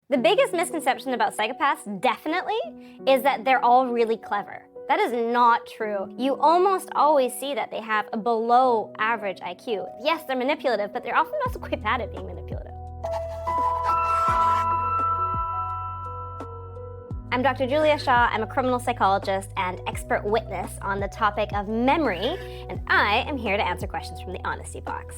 The biggest misconception about psychopaths, definitely, is that they're all really clever. That is not true. You almost always see that they have a below average IQ. Yes, they're manipulative, but they're often also quite bad at being manipulative. I'm Dr. Julia Shaw. I'm a criminal psychologist and expert witness on the topic of memory, and I am here to answer questions from the Honesty Box.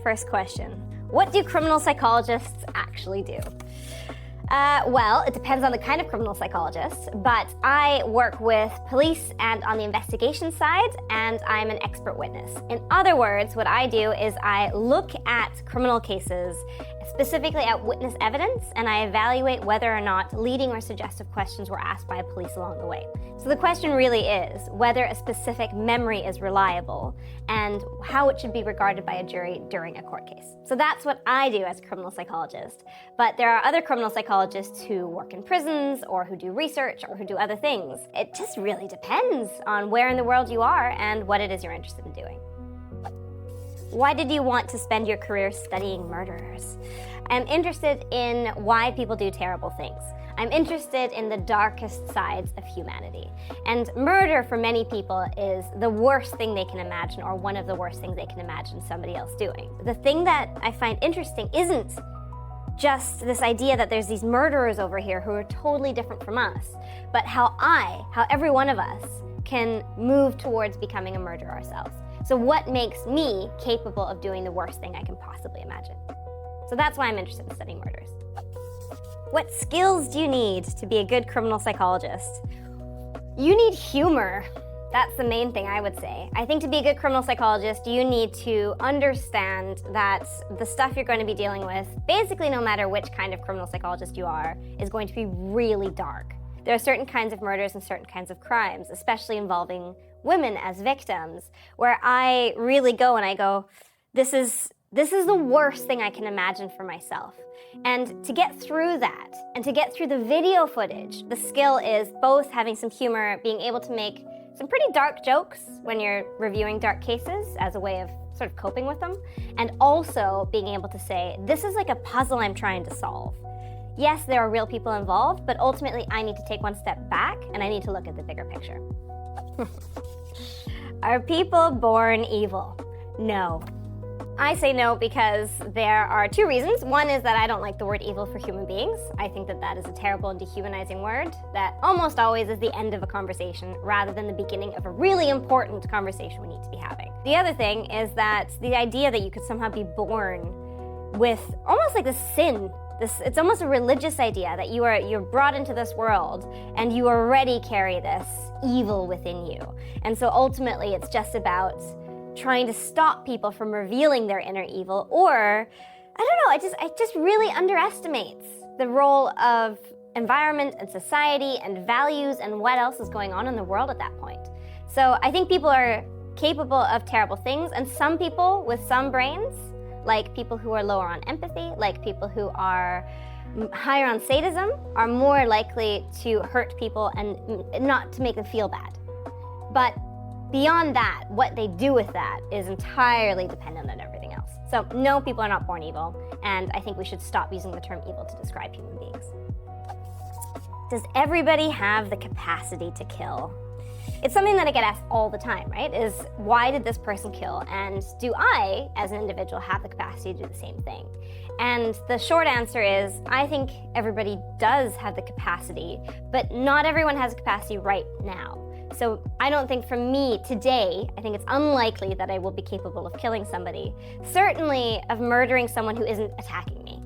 First question, what do criminal psychologists actually do? Well, it depends on the kind of criminal psychologist, but I work with police and on the investigation side, and I'm an expert witness. In other words, what I do is I look at criminal cases, specifically at witness evidence, and I evaluate whether or not leading or suggestive questions were asked by police along the way. So the question really is whether a specific memory is reliable and how it should be regarded by a jury during a court case. So that's what I do as a criminal psychologist. But there are other criminal psychologists who work in prisons or who do research or who do other things. It just really depends on where in the world you are and what it is you're interested in doing. Why did you want to spend your career studying murderers? I'm interested in why people do terrible things. I'm interested in the darkest sides of humanity. And murder for many people is the worst thing they can imagine, or one of the worst things they can imagine somebody else doing. The thing that I find interesting isn't just this idea that there's these murderers over here who are totally different from us, but how every one of us can move towards becoming a murderer ourselves. So what makes me capable of doing the worst thing I can possibly imagine? So that's why I'm interested in studying murders. What skills do you need to be a good criminal psychologist? You need humor. That's the main thing I would say. I think to be a good criminal psychologist, you need to understand that the stuff you're going to be dealing with, basically no matter which kind of criminal psychologist you are, is going to be really dark. There are certain kinds of murders and certain kinds of crimes, especially involving women as victims, where I really go and I go, this is the worst thing I can imagine for myself. And to get through that, and to get through the video footage, the skill is both having some humor, being able to make some pretty dark jokes when you're reviewing dark cases as a way of sort of coping with them, and also being able to say, this is like a puzzle I'm trying to solve. Yes, there are real people involved, but ultimately I need to take one step back and I need to look at the bigger picture. Are people born evil? No. I say no because there are two reasons. One is that I don't like the word evil for human beings. I think that that is a terrible and dehumanizing word that almost always is the end of a conversation rather than the beginning of a really important conversation we need to be having. The other thing is that the idea that you could somehow be born with almost like a sin. It's almost a religious idea that you're brought into this world and you already carry this evil within you. And so ultimately it's just about trying to stop people from revealing their inner evil, or I don't know, it just really underestimates the role of environment and society and values and what else is going on in the world at that point. So I think people are capable of terrible things, and some people with some brains, like people who are lower on empathy, like people who are higher on sadism, are more likely to hurt people and not to make them feel bad. But beyond that, what they do with that is entirely dependent on everything else. So no, people are not born evil, and I think we should stop using the term evil to describe human beings. Does everybody have the capacity to kill? It's something that I get asked all the time, right? Is why did this person kill? And do I, as an individual, have the capacity to do the same thing? And the short answer is, I think everybody does have the capacity, but not everyone has the capacity right now. So I don't think for me today, I think it's unlikely that I will be capable of killing somebody. Certainly of murdering someone who isn't attacking me.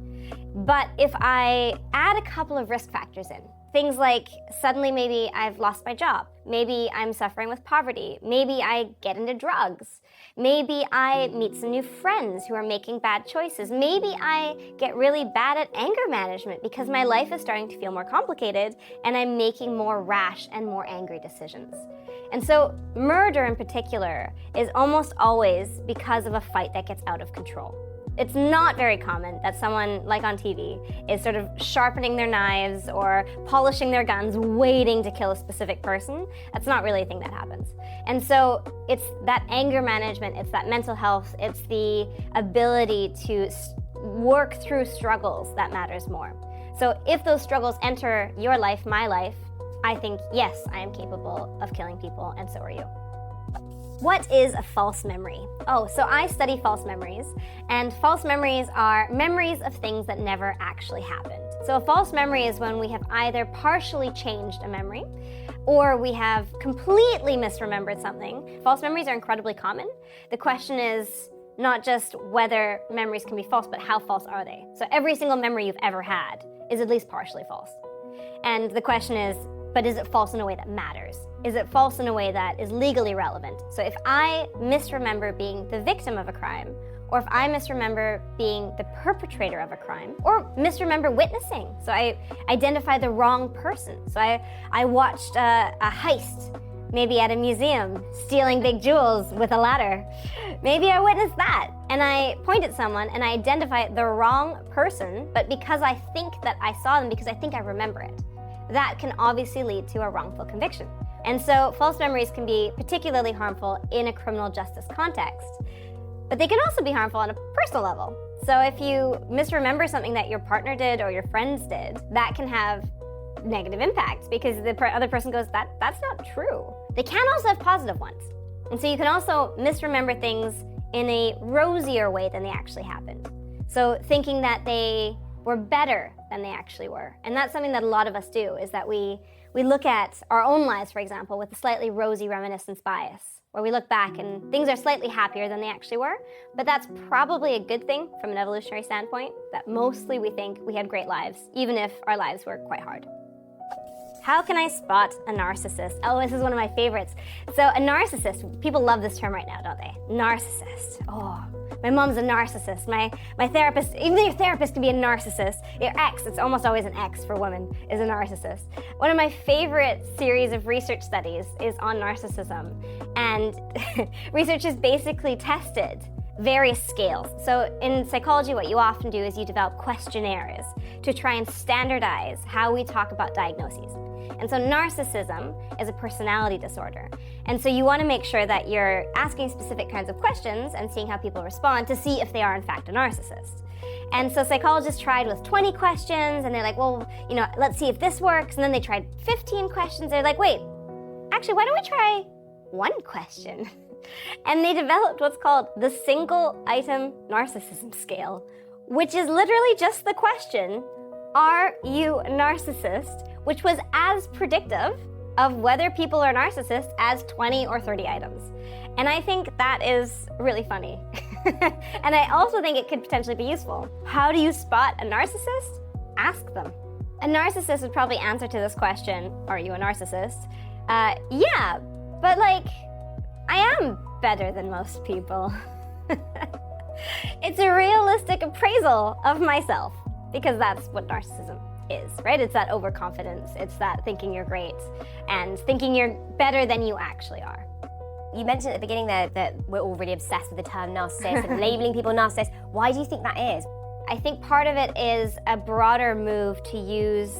But if I add a couple of risk factors in, things like suddenly maybe I've lost my job, maybe I'm suffering with poverty, maybe I get into drugs, maybe I meet some new friends who are making bad choices, maybe I get really bad at anger management because my life is starting to feel more complicated and I'm making more rash and more angry decisions. And so murder in particular is almost always because of a fight that gets out of control. It's not very common that someone, like on TV, is sort of sharpening their knives or polishing their guns, waiting to kill a specific person. That's not really a thing that happens. And so it's that anger management, it's that mental health, it's the ability to work through struggles that matters more. So if those struggles enter your life, my life, I think, yes, I am capable of killing people, and so are you. What is a false memory? Oh, so I study false memories, and false memories are memories of things that never actually happened. So a false memory is when we have either partially changed a memory, or we have completely misremembered something. False memories are incredibly common. The question is not just whether memories can be false, but how false are they? So every single memory you've ever had is at least partially false. And the question is, but is it false in a way that matters? Is it false in a way that is legally relevant? So if I misremember being the victim of a crime, or if I misremember being the perpetrator of a crime, or misremember witnessing, so I identify the wrong person. So I watched a heist, maybe at a museum, stealing big jewels with a ladder. Maybe I witnessed that, and I point at someone and I identify the wrong person, but because I think that I saw them, because I think I remember it, that can obviously lead to a wrongful conviction. And so false memories can be particularly harmful in a criminal justice context, but they can also be harmful on a personal level. So if you misremember something that your partner did or your friends did, that can have negative impacts because the other person goes, that's not true. They can also have positive ones. And so you can also misremember things in a rosier way than they actually happened. So thinking that they were better than they actually were. And that's something that a lot of us do, is that we look at our own lives, for example, with a slightly rosy reminiscence bias, where we look back and things are slightly happier than they actually were. But that's probably a good thing from an evolutionary standpoint, that mostly we think we had great lives, even if our lives were quite hard. How can I spot a narcissist? Oh, this is one of my favorites. So a narcissist, people love this term right now, don't they? Narcissist. Oh, my mom's a narcissist. My therapist, even your therapist can be a narcissist. Your ex, it's almost always an ex for women, is a narcissist. One of my favorite series of research studies is on narcissism. And researchers basically tested various scales. So in psychology, what you often do is you develop questionnaires to try and standardize how we talk about diagnoses. And so narcissism is a personality disorder. And so you want to make sure that you're asking specific kinds of questions and seeing how people respond to see if they are in fact a narcissist. And so psychologists tried with 20 questions, and they're like, well, let's see if this works. And then they tried 15 questions. They're like, wait, actually, why don't we try one question? And they developed what's called the single item narcissism scale, which is literally just the question, are you a narcissist? Which was as predictive of whether people are narcissists as 20 or 30 items. And I think that is really funny. And I also think it could potentially be useful. How do you spot a narcissist? Ask them. A narcissist would probably answer to this question, are you a narcissist? Yeah, but I am better than most people. It's a realistic appraisal of myself, because that's what narcissism is, right? It's that overconfidence. It's that thinking you're great and thinking you're better than you actually are. You mentioned at the beginning there that we're all really obsessed with the term narcissist and labeling people narcissists. Why do you think that is? I think part of it is a broader move to use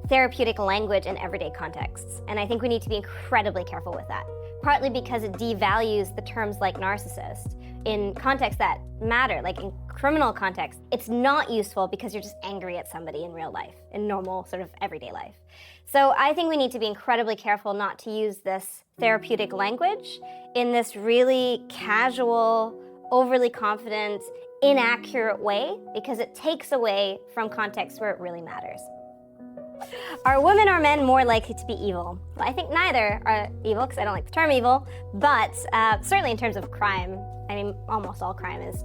therapeutic language in everyday contexts. And I think we need to be incredibly careful with that. Partly because it devalues the terms like narcissist in contexts that matter, like in criminal context. It's not useful because you're just angry at somebody in real life, in normal sort of everyday life. So I think we need to be incredibly careful not to use this therapeutic language in this really casual, overly confident, inaccurate way, because it takes away from contexts where it really matters. Are women or men more likely to be evil? Well, I think neither are evil, because I don't like the term evil, but certainly in terms of crime, I mean, almost all crime is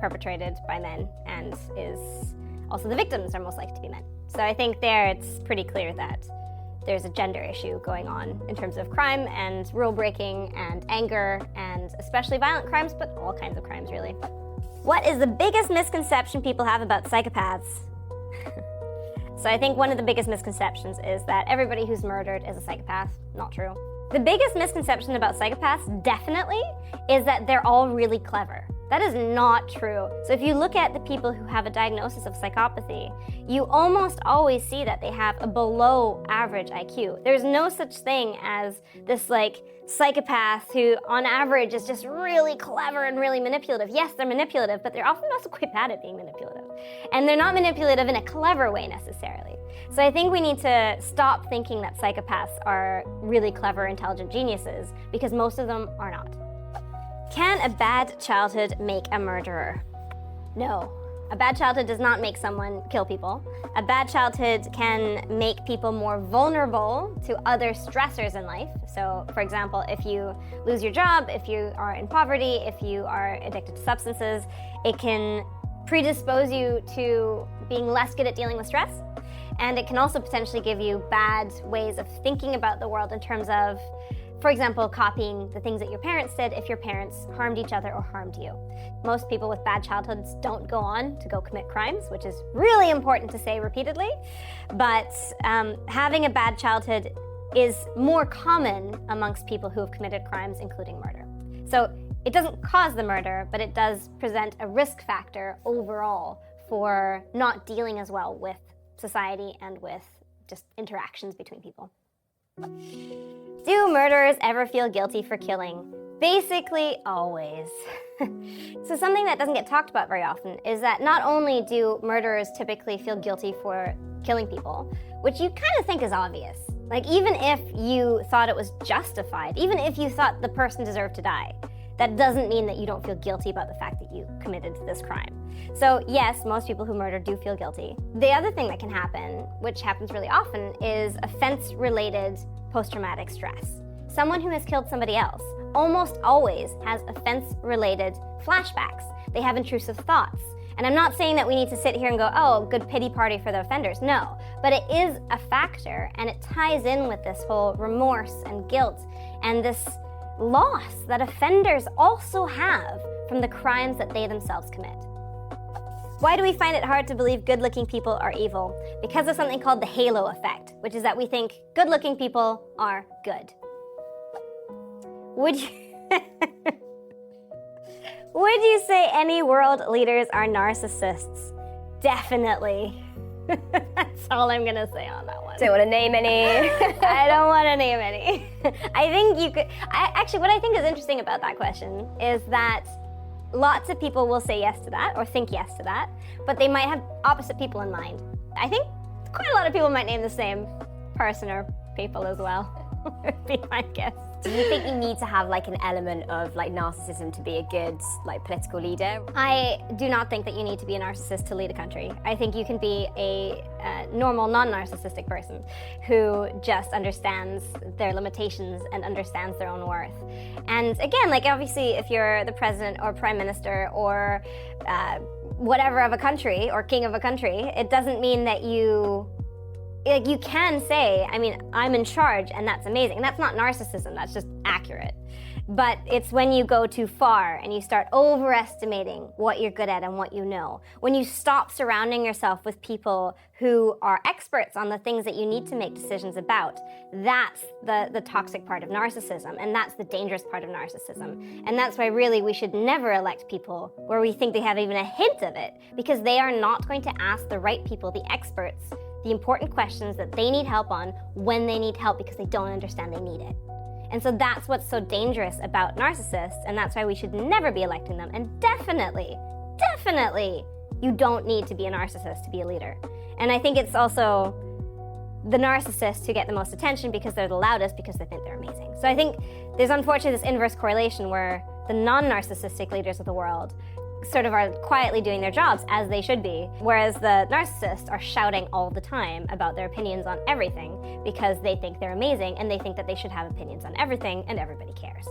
perpetrated by men, and is also the victims are most likely to be men. So I think there it's pretty clear that there's a gender issue going on in terms of crime and rule breaking and anger, and especially violent crimes, but all kinds of crimes really. What is the biggest misconception people have about psychopaths? So I think one of the biggest misconceptions is that everybody who's murdered is a psychopath. Not true. The biggest misconception about psychopaths definitely is that they're all really clever. That is not true. So if you look at the people who have a diagnosis of psychopathy, you almost always see that they have a below average IQ. There's no such thing as this like psychopath who on average is just really clever and really manipulative. Yes, they're manipulative, but they're often also quite bad at being manipulative. And they're not manipulative in a clever way necessarily. So I think we need to stop thinking that psychopaths are really clever, intelligent geniuses, because most of them are not. Can a bad childhood make a murderer? No. A bad childhood does not make someone kill people. A bad childhood can make people more vulnerable to other stressors in life. So, for example, if you lose your job, if you are in poverty, if you are addicted to substances, it can predispose you to being less good at dealing with stress. And it can also potentially give you bad ways of thinking about the world in terms of, for example, copying the things that your parents did if your parents harmed each other or harmed you. Most people with bad childhoods don't go on to go commit crimes, which is really important to say repeatedly. But having a bad childhood is more common amongst people who have committed crimes, including murder. So it doesn't cause the murder, but it does present a risk factor overall for not dealing as well with society and with just interactions between people. Do murderers ever feel guilty for killing? Basically, always. So something that doesn't get talked about very often is that not only do murderers typically feel guilty for killing people, which you kind of think is obvious. Like, even if you thought it was justified, even if you thought the person deserved to die, that doesn't mean that you don't feel guilty about the fact that you committed this crime. So yes, most people who murder do feel guilty. The other thing that can happen, which happens really often, is offense-related post-traumatic stress. Someone who has killed somebody else almost always has offense-related flashbacks. They have intrusive thoughts. And I'm not saying that we need to sit here and go, oh, good pity party for the offenders. No, but it is a factor, and it ties in with this whole remorse and guilt and this loss that offenders also have from the crimes that they themselves commit. Why do we find it hard to believe good-looking people are evil? Because of something called the halo effect, which is that we think good-looking people are good. Would you say any world leaders are narcissists? Definitely. That's all I'm gonna say on that one. Don't want to name any. I don't want to name any. I think you could. Actually, what I think is interesting about that question is that lots of people will say yes to that or think yes to that, but they might have opposite people in mind. I think quite a lot of people might name the same person or people as well, would be my guess. Do you think you need to have like an element of like narcissism to be a good like political leader? I do not think that you need to be a narcissist to lead a country. I think you can be a normal, non-narcissistic person who just understands their limitations and understands their own worth. And again, like obviously if you're the president or prime minister or whatever of a country or king of a country, it doesn't mean that you can say, I mean, I'm in charge and that's amazing. And that's not narcissism, that's just accurate. But it's when you go too far and you start overestimating what you're good at and what you know. When you stop surrounding yourself with people who are experts on the things that you need to make decisions about, that's the toxic part of narcissism, and that's the dangerous part of narcissism. And that's why really we should never elect people where we think they have even a hint of it, because they are not going to ask the right people, the experts, the important questions that they need help on when they need help because they don't understand they need it. And so that's what's so dangerous about narcissists, and that's why we should never be electing them. And definitely, you don't need to be a narcissist to be a leader. And I think it's also the narcissists who get the most attention because they're the loudest, because they think they're amazing. So I think there's unfortunately this inverse correlation where the non-narcissistic leaders of the world sort of are quietly doing their jobs as they should be, whereas the narcissists are shouting all the time about their opinions on everything because they think they're amazing and they think that they should have opinions on everything and everybody cares.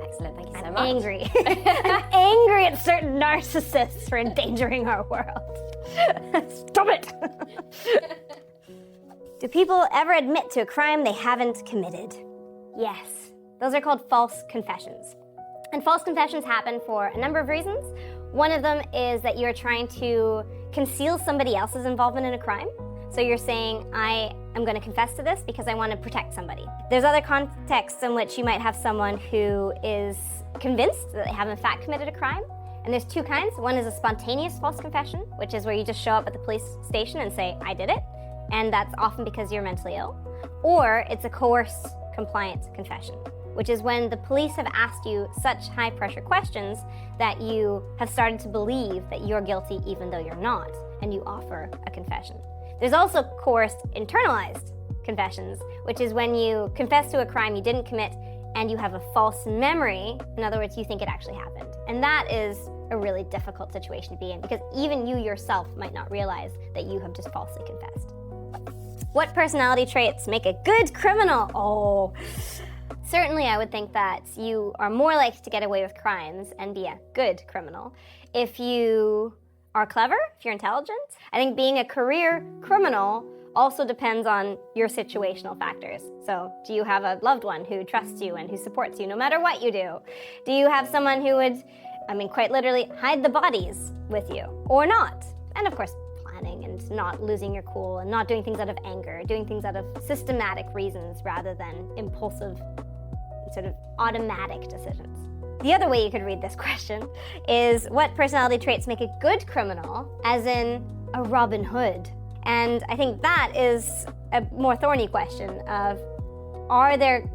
Excellent, thank you so I'm much. angry. I'm angry at certain narcissists for endangering our world. Stop it! Do people ever admit to a crime they haven't committed? Yes. Those are called false confessions. And false confessions happen for a number of reasons. One of them is that you're trying to conceal somebody else's involvement in a crime. So you're saying, I am going to confess to this because I want to protect somebody. There's other contexts in which you might have someone who is convinced that they have in fact committed a crime, And there's two kinds. One is a spontaneous false confession, which is where you just show up at the police station and say, I did it. And that's often because you're mentally ill. Or it's a coerced, compliant confession, which is when the police have asked you such high pressure questions that you have started to believe that you're guilty even though you're not, and you offer a confession. There's also coerced, internalized confessions, which is when you confess to a crime you didn't commit and you have a false memory. In other words, you think it actually happened. And that is a really difficult situation to be in, because even you yourself might not realize that you have just falsely confessed. What personality traits make a good criminal? Oh, certainly I would think that you are more likely to get away with crimes and be a good criminal if you are clever, if you're intelligent. I think being a career criminal also depends on your situational factors. So, do you have a loved one who trusts you and who supports you no matter what you do? Do you have someone who would, quite literally, hide the bodies with you or not? And of course, planning and not losing your cool and not doing things out of anger, doing things out of systematic reasons rather than impulsive, sort of automatic decisions. The other way you could read this question is, what personality traits make a good criminal, as in a Robin Hood? And I think that is a more thorny question of, are there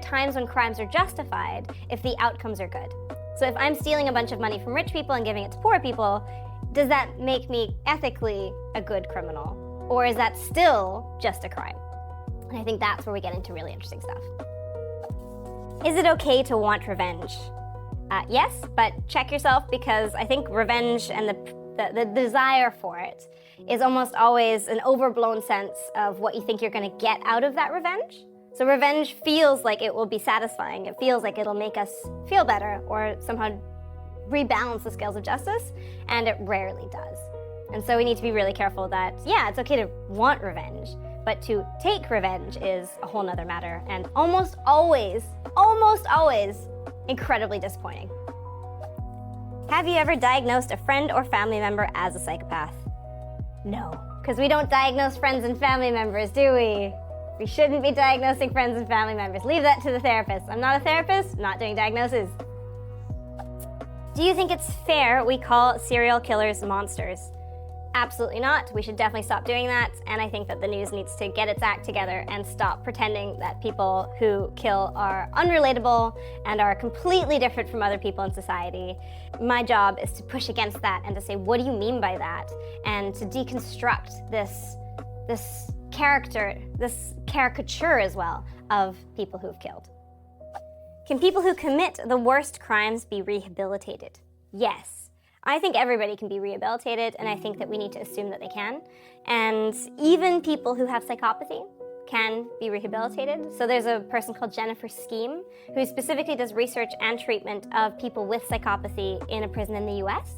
times when crimes are justified if the outcomes are good? So if I'm stealing a bunch of money from rich people and giving it to poor people, does that make me ethically a good criminal? Or is that still just a crime? And I think that's where we get into really interesting stuff. Is it okay to want revenge? Yes, but check yourself, because I think revenge and the desire for it is almost always an overblown sense of what you think you're going to get out of that revenge. So revenge feels like it will be satisfying. It feels like it'll make us feel better or somehow rebalance the scales of justice, and it rarely does. And so we need to be really careful that, yeah, it's okay to want revenge, but to take revenge is a whole nother matter, and almost always incredibly disappointing. Have you ever diagnosed a friend or family member as a psychopath? No, because we don't diagnose friends and family members, do we? We shouldn't be diagnosing friends and family members. Leave that to the therapist. I'm not a therapist, not doing diagnoses. Do you think it's fair we call serial killers monsters? Absolutely not. We should definitely stop doing that, and I think that the news needs to get its act together and stop pretending that people who kill are unrelatable and are completely different from other people in society. My job is to push against that and to say, what do you mean by that? And to deconstruct this caricature as well of people who have killed. Can people who commit the worst crimes be rehabilitated? Yes. I think everybody can be rehabilitated, and I think that we need to assume that they can. And even people who have psychopathy can be rehabilitated. So there's a person called Jennifer Scheme who specifically does research and treatment of people with psychopathy in a prison in the US.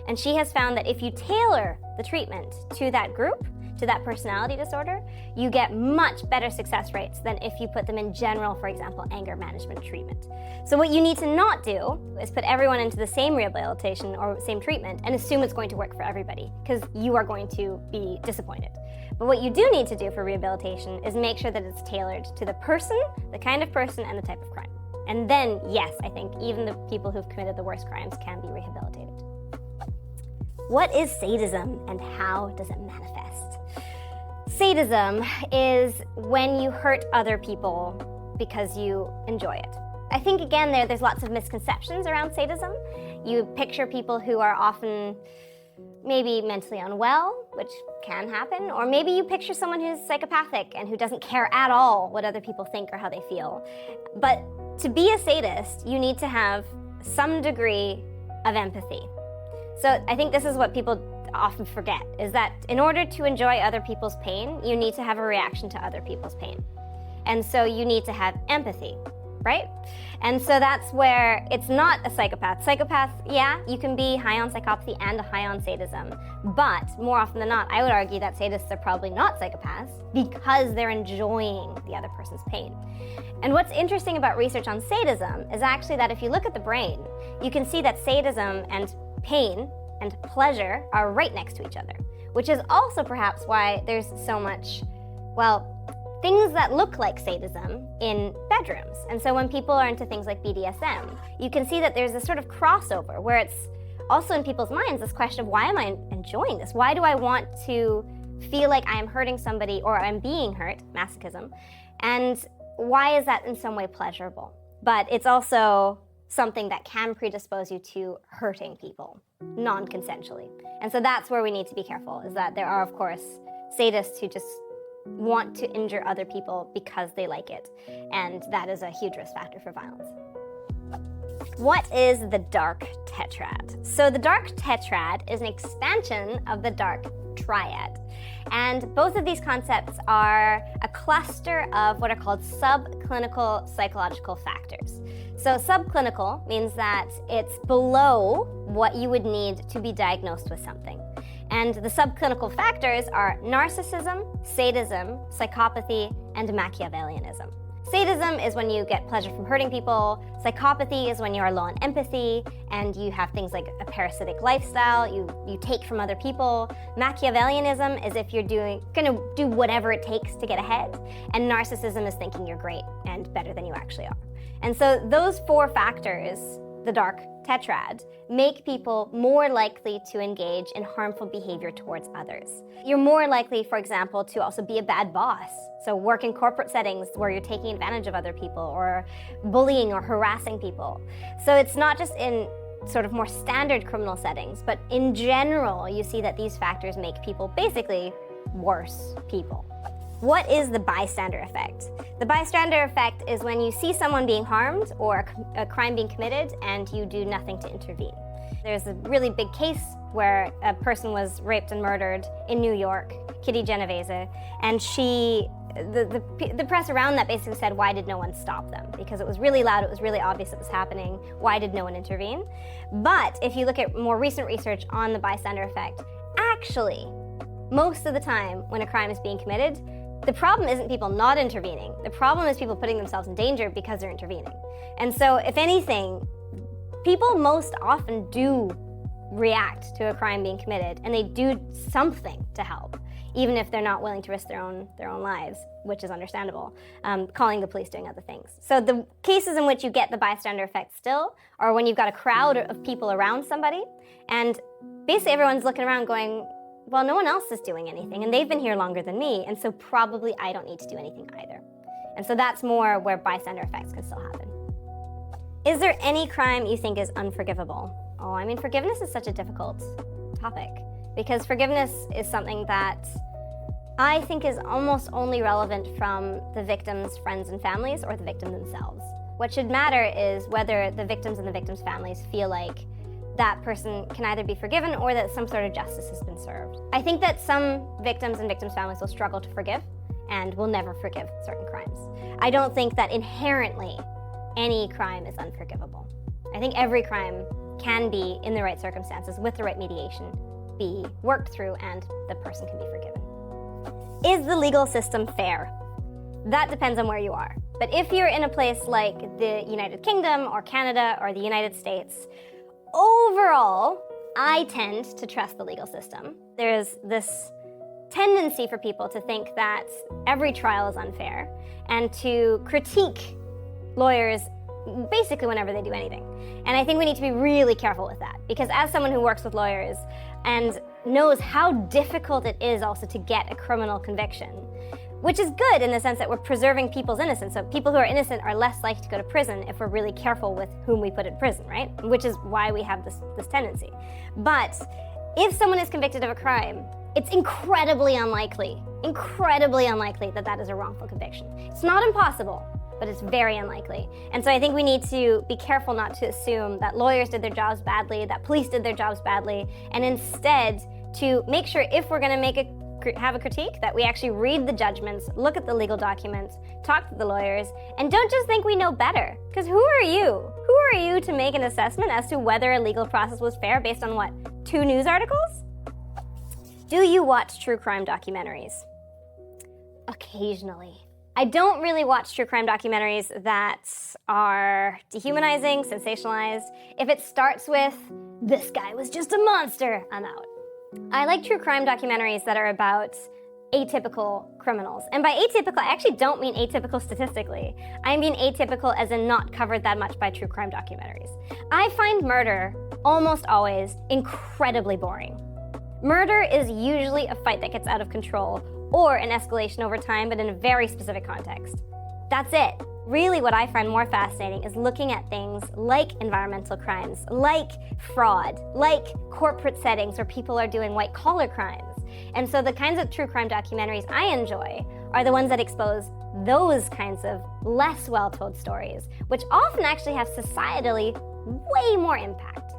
And she has found that if you tailor the treatment to that group, to that personality disorder, you get much better success rates than if you put them in general, for example, anger management treatment. So what you need to not do is put everyone into the same rehabilitation or same treatment and assume it's going to work for everybody, because you are going to be disappointed. But what you do need to do for rehabilitation is make sure that it's tailored to the person, the kind of person, and the type of crime. And then, yes, I think even the people who've committed the worst crimes can be rehabilitated. What is sadism and how does it manifest? Sadism is when you hurt other people because you enjoy it. I think, again, there's lots of misconceptions around sadism. You picture people who are often maybe mentally unwell, which can happen, or maybe you picture someone who's psychopathic and who doesn't care at all what other people think or how they feel. But to be a sadist, you need to have some degree of empathy. So I think this is what people often forget, is that in order to enjoy other people's pain, you need to have a reaction to other people's pain. And so you need to have empathy, right? And so that's where it's not a psychopath. Psychopath, yeah, you can be high on psychopathy and high on sadism, but more often than not, I would argue that sadists are probably not psychopaths because they're enjoying the other person's pain. And what's interesting about research on sadism is actually that if you look at the brain, you can see that sadism and pain and pleasure are right next to each other, which is also perhaps why there's so much, things that look like sadism in bedrooms. And so when people are into things like BDSM, you can see that there's this sort of crossover where it's, also in people's minds this question of, why am I enjoying this? Why do I want to feel like I am hurting somebody or I'm being hurt, masochism, and why is that in some way pleasurable? But it's also something that can predispose you to hurting people non-consensually. And so that's where we need to be careful, is that there are, of course, sadists who just want to injure other people because they like it. And that is a huge risk factor for violence. What is the dark tetrad? So the dark tetrad is an expansion of the dark triad. And both of these concepts are a cluster of what are called subclinical psychological factors. So subclinical means that it's below what you would need to be diagnosed with something. And the subclinical factors are narcissism, sadism, psychopathy, and Machiavellianism. Sadism is when you get pleasure from hurting people. Psychopathy is when you are low on empathy and you have things like a parasitic lifestyle, you take from other people. Machiavellianism is if you're gonna do whatever it takes to get ahead. And narcissism is thinking you're great and better than you actually are. And so those four factors, the dark tetrad, make people more likely to engage in harmful behavior towards others. You're more likely, for example, to also be a bad boss. So work in corporate settings where you're taking advantage of other people or bullying or harassing people. So it's not just in sort of more standard criminal settings, but in general, you see that these factors make people basically worse people. What is the bystander effect? The bystander effect is when you see someone being harmed or a crime being committed and you do nothing to intervene. There's a really big case where a person was raped and murdered in New York, Kitty Genovese, and the press around that basically said, why did no one stop them? Because it was really loud, it was really obvious it was happening, why did no one intervene? But if you look at more recent research on the bystander effect, actually, most of the time when a crime is being committed, the problem isn't people not intervening. The problem is people putting themselves in danger because they're intervening. And so, if anything, people most often do react to a crime being committed, and they do something to help, even if they're not willing to risk their own lives, which is understandable, calling the police, doing other things. So the cases in which you get the bystander effect still are when you've got a crowd of people around somebody, and basically everyone's looking around going, well, no one else is doing anything, and they've been here longer than me, and so probably I don't need to do anything either. And so that's more where bystander effects can still happen. Is there any crime you think is unforgivable? Oh, I mean, forgiveness is such a difficult topic, because forgiveness is something that I think is almost only relevant from the victims' friends and families or the victim themselves. What should matter is whether the victims and the victims' families feel like that person can either be forgiven or that some sort of justice has been served. I think that some victims and victims' families will struggle to forgive and will never forgive certain crimes. I don't think that inherently any crime is unforgivable. I think every crime can be, in the right circumstances, with the right mediation, be worked through and the person can be forgiven. Is the legal system fair? That depends on where you are. But if you're in a place like the United Kingdom or Canada or the United States, overall, I tend to trust the legal system. There's this tendency for people to think that every trial is unfair and to critique lawyers basically whenever they do anything. And I think we need to be really careful with that, because as someone who works with lawyers and knows how difficult it is also to get a criminal conviction, which is good in the sense that we're preserving people's innocence. So people who are innocent are less likely to go to prison if we're really careful with whom we put in prison, right? Which is why we have this tendency. But if someone is convicted of a crime, it's incredibly unlikely that that is a wrongful conviction. It's not impossible, but it's very unlikely. And so I think we need to be careful not to assume that lawyers did their jobs badly, that police did their jobs badly, and instead to make sure, if we're gonna have a critique, that we actually read the judgments, look at the legal documents, talk to the lawyers, and don't just think we know better. Because who are you? Who are you to make an assessment as to whether a legal process was fair based on what, 2 news articles? Do you watch true crime documentaries? Occasionally. I don't really watch true crime documentaries that are dehumanizing, sensationalized. If it starts with, this guy was just a monster, I'm out. I like true crime documentaries that are about atypical criminals. And by atypical, I actually don't mean atypical statistically. I mean atypical as in not covered that much by true crime documentaries. I find murder almost always incredibly boring. Murder is usually a fight that gets out of control or an escalation over time, but in a very specific context. That's it. Really, what I find more fascinating is looking at things like environmental crimes, like fraud, like corporate settings where people are doing white-collar crimes. And so the kinds of true crime documentaries I enjoy are the ones that expose those kinds of less well-told stories, which often actually have societally way more impact.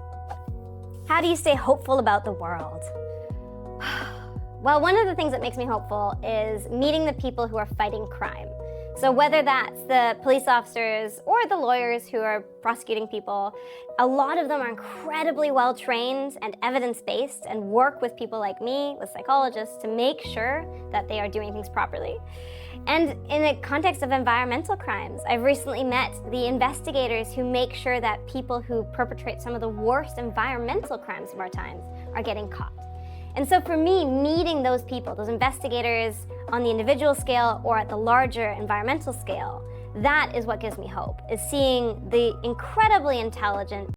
How do you stay hopeful about the world? Well, one of the things that makes me hopeful is meeting the people who are fighting crime. So whether that's the police officers or the lawyers who are prosecuting people, a lot of them are incredibly well trained and evidence-based and work with people like me, with psychologists, to make sure that they are doing things properly. And in the context of environmental crimes, I've recently met the investigators who make sure that people who perpetrate some of the worst environmental crimes of our times are getting caught. And so for me, meeting those people, those investigators on the individual scale or at the larger environmental scale, that is what gives me hope, is seeing the incredibly intelligent,